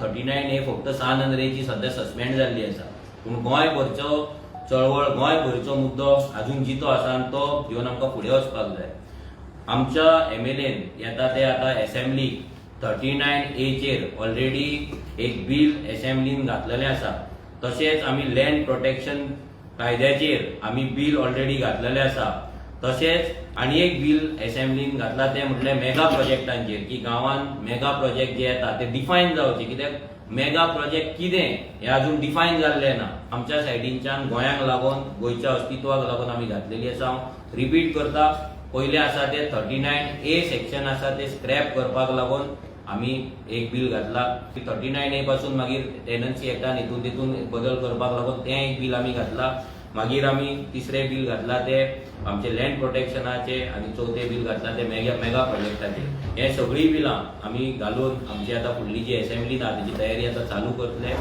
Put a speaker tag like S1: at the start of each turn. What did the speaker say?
S1: 39A फक्त 6 नंदरेची सध्या suspend जाल्ली आसा, पूण गोंयभरचो चळवळ गोंयभरचो मुद्दो अजून जितो आसा आनी तो घेवन आमकां फुडें वचपाक जाय. आमच्या MLAन येता ते आतां असेंब्ली 39A चेर ऑलरेडी एक बिल असेंब्लीन घातलेलें आसा. तशेंच आमी लँड प्रोटेक्शन कायद्याचेर आमी बिल ऑलरेडी घातलेलें आसा. तशेंच आनी एक बिल असेंब्लीन घातला ते म्हटल्यार मेगा प्रोजेक्टांचेर, की गांवांत मेगा प्रोजेक्ट जे येता ते डिफायन जावचे. कित्याक मेगा प्रोजेक्ट कितें हें अजून डिफायन जाल्लें ना. आमच्या सायडींच्यान गोंयाक लागून, गोंयच्या अस्तित्वाक लागून आमी घातलेली आसा. हांव रिपीट करता, पयलें आसा ते 39A सेक्शन आसा ते स्क्रॅप करपाक लागून आमी एक बिल घातला. 39A पासून मागीर टेनन्सी एक्टान हितून बदल करपाक लागून तें एक बिल आमी घातला. मागीर आमी तिसरें बिल घातला ते आमचे लँड प्रोटेक्शनाचे आनी चवथें बिल घातला ते मेगा प्रोजेक्टाचे. हे सगळीं बिलां आमी घालून आमची आतां फुडली जी असेंब्ली ना तेची तयारी आतां चालू करतले.